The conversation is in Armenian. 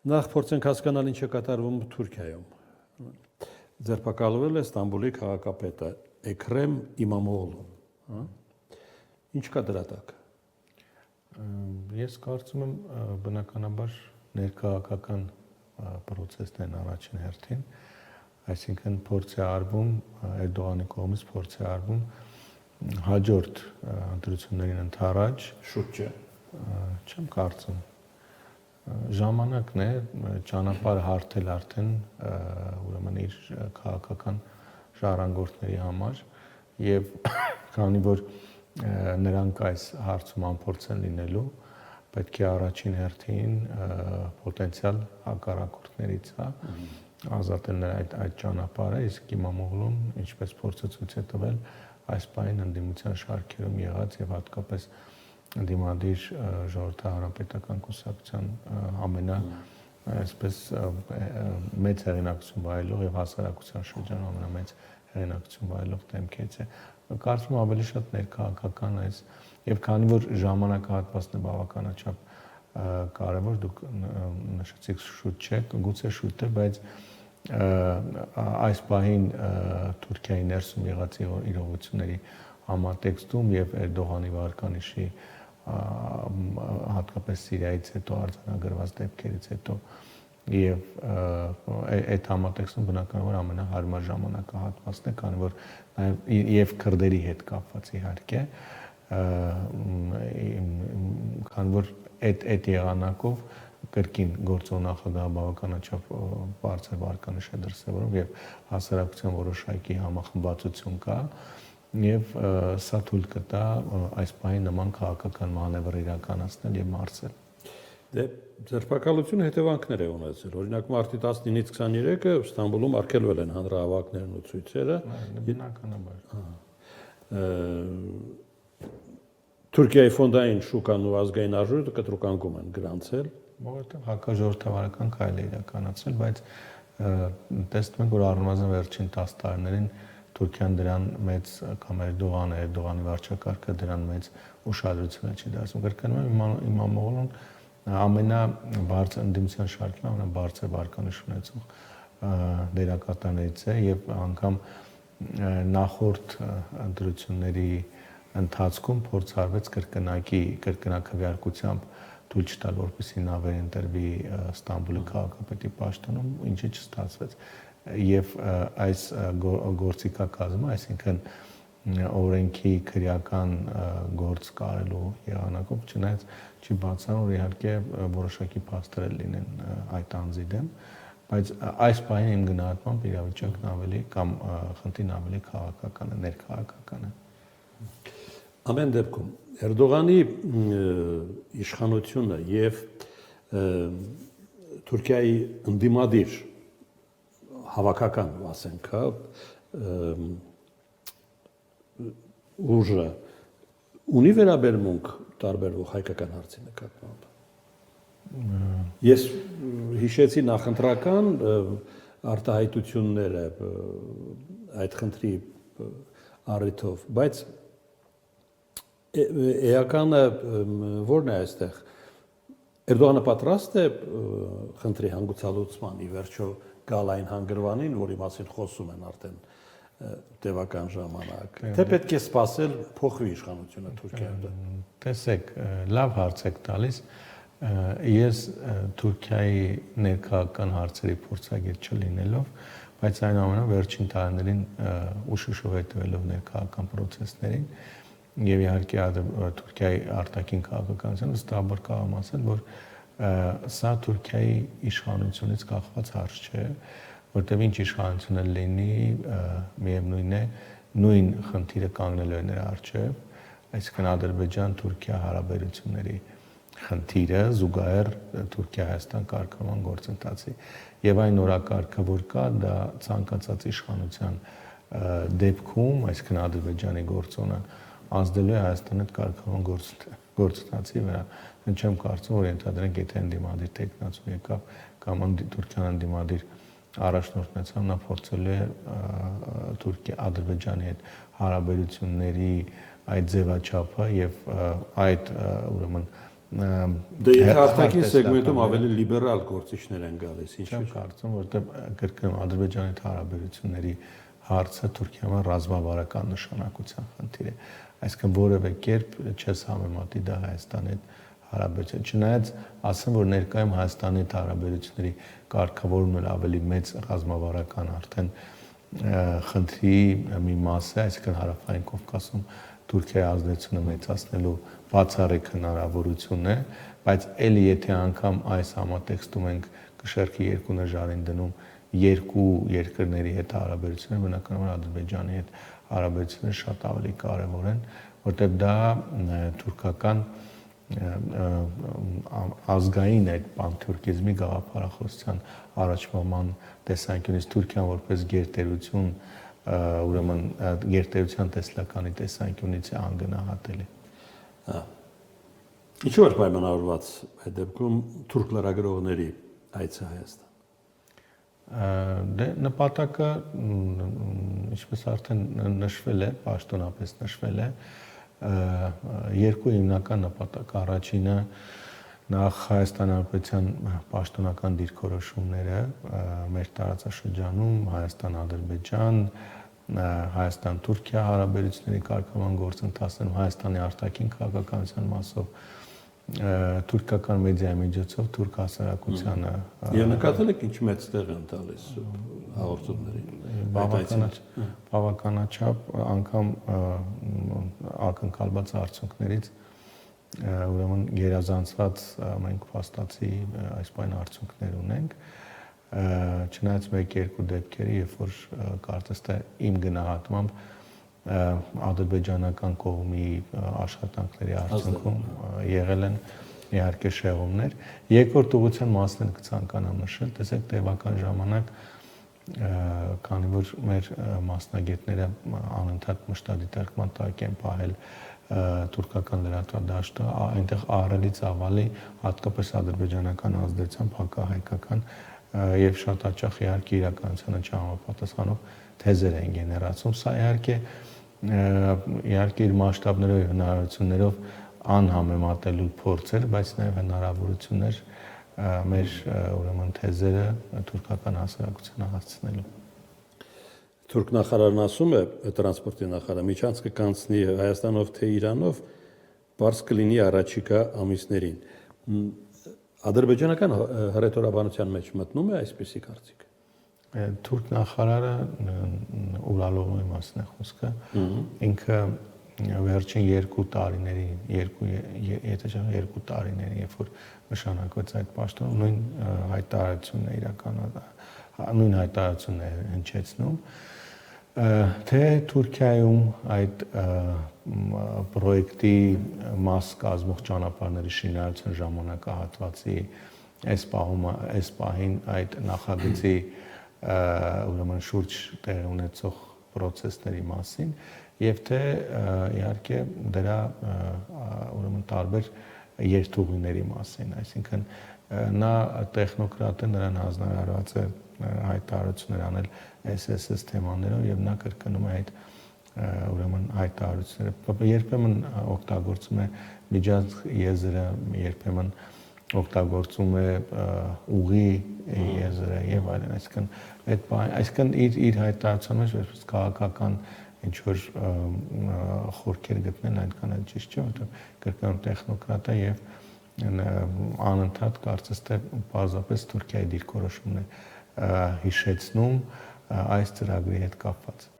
Նախ փորձենք հասկանալ ինչ է կատարվում Թուրքիայում։ Ձերբակալվել է Ստամբուլի քաղաքապետը Էքրեմ İmamoğlu, հա։ Ինչ կա դրա տակ։ Ես կարծում եմ բնականաբար ներքաղաքական process-ն առաջին հերթին, այսինքն փորձ է արվում Էրդողանի կողմից փորձ է արվում հաջորդ ընտրություններին ընդառաջ շուտ չէ։ Չեմ կարծում ժամանակն է ճանապարհը հարթել արդեն ուրեմն իր քաղաքական ժառանգորդների համար եւ քանի որ նրանք այս հարցում անփորձ են լինելու պետք է առաջին հերթին պոտենցիալ հակառակորդներից ազատել այդ ճանապարհը իսկ İmamoğlu'n ինչպես փորձը ցույց է տվել այս պահին ընդդիմության շարքերում եղած եւ հատկապես դիմադիր ժողովրդահարապետական կուսակցության ամենա այսպես մեծ հեղինակություն վայելող եւ հասարակության շրջանում ամենամեծ հեղինակություն վայելող դեմքից է կարծում եմ ավելի շատ ներքաղաքական այս եւ քանի որ ժամանակահատվածն է բավականաչափ կարեւոր դուք նշեցիք շուտ չէ գուցե շուտ է բայց այս պահին Թուրքիայի ներսում եղած իրողությունների համատեքստում եւ Էրդողանի վարկանիշի հատկապես Սիրիայից հետո արձանագրված դեպքերից հետո եւ այդ համատեքստում բնականաբար ամենահարմար ժամանակահատվածն է քանի որ եւ քրդերի հետ կապված իհարկե քանի որ այդ եղանակով կրկին գործող նախագահը բավականաչափ բարձր վարկանիշ է դրսևորում եւ հասարակության որոշակի համախմբվածություն կա եւ սա թույլ կտա այս պահին նման քաղաքական մանևր իրականացնել եւ մարսել։ Դե ձերբակալությունը հետևանքներ է ունեցել։ Օրինակ մարտի 19-ից 23-ը Ստամբուլում արգելվել են հանրահավաքներն ու ցույցերը։ Բնականաբար։ Թուրքիայի ֆոնդային շուկան ու ազգային արժույթը կտրուկանկում են գրանցել, որովհետեւ հակաժողովրդավարական քայլ է իրականացել, բայց տեսնում ենք, որ առնվազն վերջին 10 տարիներին Թուրքիան դրան մեծ կամ Էրդողանի վարչակարգը դրան մեծ ուշադրություն չի դարձնում։ Կրկնում եմ İmamoğlu'n ամենաբարձր ընդդիմության շարքին ամենաբարձր վարկանիշ ունեցող դերակատարներից է եւ անգամ նախորդ ընտրությունների ընթացքում փորձ արվեց կրկնակքվեարկությամբ թույլ չտալ որպեսզի նա վերընտրվի Ստամբուլի քաղաքապետի պաշտոնում, ինչը չստացվեց։ Եվ այս գործիքակազմը, այսինքն օրենքի քրեական գործ կարելու եղանակով չնայած չի բացառում, որ իհարկե որոշակի փաստեր լինեն այդ անձի դեմ, բայց այս պահին իմ գնահատմամբ իրավիճակն ավելի կամ խնդիրն ավելի քաղաքական է, ներքաղաքական է։ Ամեն դեպքում Էրդողանի իշխանությունը եւ Թուրքիայի ընդդիմադիր հավաքական ասենք ուժը ունի վերաբերմունք տարբերվող հայկական հարցի նկատմամբ։ Ես հիշեցի նախընտրական արտահայտությունները այդ խնդրի առիթով, բայց էականը որն է այստեղ Էրդողանը պատրաստ է խնդրի հանգուցալուծման ի վերջո գալ այն հանգրվանին, որի մասին խոսում են արդեն տևական ժամանակ։ Թե պետք է սպասել փոխվի իշխանությունը Թուրքիայում։ Տեսեք, լավ հարց եք տալիս։ Ես Թուրքիայի ներքաղաքական հարցերի փորձագետ չլինելով, բայց այնուամենայնիվ վերջին տարիներին ուշուշով հետևելով ներքաղաքական process-ներին եւ իհարկե Թուրքիայի արտաքին քաղաքականությունը վստահաբար կարող եմ ասել, որ սա Թուրքիայի իշխանությունից կախված հարց չէ, որտեղ ինչ իշխանություն լինի, միևնույն է, նույն խնդիրը կանգնելու է նրա առջև, այսինքն Ադրբեջան-Թուրքիա հարաբերությունների խնդիրը զուգահեռ Թուրքիա-Հայաստան կարգավորման գործընթացի եւ այն օրակարգը, որ կա, դա ցանկացած իշխանության դեպքում, այսինքն Ադրբեջանի գործոնը ազդելու է Հայաստանի հետ կարգավորման գործընթացի վրա։ Mən չեմ կարծում, որ ենթադրենք, եթե ընդդիմադիր տեխնացու եկավ կամ Թուրքիան ընդդիմադիր առաջնորդ ունեցավ, նա փորձելու է Թուրքիա-Ադրբեջանի հետ հարաբերությունների այդ ձևաչափը եւ այդ ուրեմն Դե եթե արտաքին սեգմենտում ավելի լիբերալ գործիչներ են գալիս, ինչ չեմ կարծում, որտեղ կրկնում Ադրբեջանի հետ հարաբերությունների հարցը Թուրքիայում ռազմավարական նշանակության խնդիր է։ Այսինքն որևէ կերպ չես համեմատի դա Հայաստանի հետ հարաբերություն։ Չնայած ասեմ, որ ներկայում Հայաստանի հետ հարաբերությունների կարգավորումն ավելի մեծ ռազմավարական արդեն խնդրի մի մաս է, այսինքն Հարավային Կովկասում Թուրքիայի ազդեցությունը մեծացնելու բացառիկ հնարավորություն է, բայց ելի եթե անգամ այս համատեքստում ենք կշեռքի երկու նժարին դնում երկու երկրների հետ հարաբերությունները, բնականաբար Ադրբեջանի հետ հարաբերությունները շատ ավելի կարևոր են, որտեղ դա թուրքական ազգային այդ պանթյուրքիզմի գաղափարախոսության առաջվան տեսանկյունից Թուրքիան որպես գերտերություն, ուրեմն գերտերության տեսլականի տեսանկյունից է անգնահատելի։ Ինչու էր պայմանավորված այդ դեպքում թուրք լրագրողների այցը Հայաստան։ Դե նպատակը, ինչպես արդեն նշվել է, պաշտոնապես նշվել է, երկու հիմնական նպատակ։ Առաջինը նախ Հայաստանի Հանրապետության պաշտոնական դիրքորոշումները մեր տարածաշրջանում Հայաստան-Ադրբեջան, Հայաստան-Թուրքիա հարաբերությունների կարգավորման գործընթացներում Հայաստանի արտաքին քաղաքականության մասով թուրքական մեդիայի միջոցով թուրք հասարակությանը եւ նկատել եք ինչ մեծ տեղ են տալիս հաղորդումներին բավականաչափ անգամ ակնկալված արդյունքներից ուրեմն գերազանցված մենք փաստացի այս բան արդյունքներ ունենք չնայած մեկ-երկու դեպքերի երբ որ կարծես թե իմ գնահատմամբ ադրբեջանական կողմի աշխատանքների արդյունքում եղել են իհարկե շեղումներ երկրորդ ուղղության մասն կցանկանամ նշել տեսեք տևական ժամանակ քանի որ մեր մասնագետները անընդհատ մշտադիտարկման տակ են պահել թուրքական լրատվադաշտը այնտեղ ահռելի ծավալի հատկապես ադրբեջանական ազդեցությամբ հակահայկական եւ շատ հաճախ իհարկե իրականությանը չհամապատասխանող թեզեր են գեներացում սա իհարկե իր մասշտաբներով եւ հնարավորություններով անհամեմատելու փորձեր բայց նաեւ հնարավորություններ մեր ուրեմն թեզերը թուրքական հասարակությանը հասցնելու Թուրք նախարարն ասում է տրանսպորտի նախարարը միջանցքը կանցնի Հայաստանով թե Իրանով բարձ կլինի առաջիկա ամիսներին ադրբեջանական հռետորաբանության մեջ մտնում է այսպիսի կարծիք Թուրք նախարարը Ուրալովի մասն է խոսքը ինքը վերջին 2 տարիների եթե չէ 2 տարիների երբ որ նշանակվեց այդ պաշտոնը նույն հայտարարությունն է իրականացնում նույն հայտարարությունն է հնչեցնում թե Թուրքիայում այդ պրոյեկտի մաս կազմող ճանապարհների շինարարության ժամանակահատվածի այս պահին այդ նախագծի ուրեմն շուրջ տեղի ունեցող process-ների մասին եւ թե իհարկե դրա ուրեմն տարբեր երթուղիների մասին, այսինքն նա տեխնոկրատ է, նրան հանձնարարված է հայտարարություններ անել SSS թեմաներով եւ նա կրկնում է այդ ուրեմն հայտարարությունները երբեմն օգտագործում է միջանցք եզրը, երբեմն օգտագործում է ուղի եզրը եւ այլն, այսինքն իր հայտարարության մեջ որպես քաղաքական ինչ որ խորքեր գտնել այնքան էլ ճիշտ չէ, որովհետեւ կրկնում տեխնոկրատ է եւ անընդհատ կարծես թե պարզապես Թուրքիայի դիրքորոշումն է հիշեցնում այս ծրագրի հետ կապված։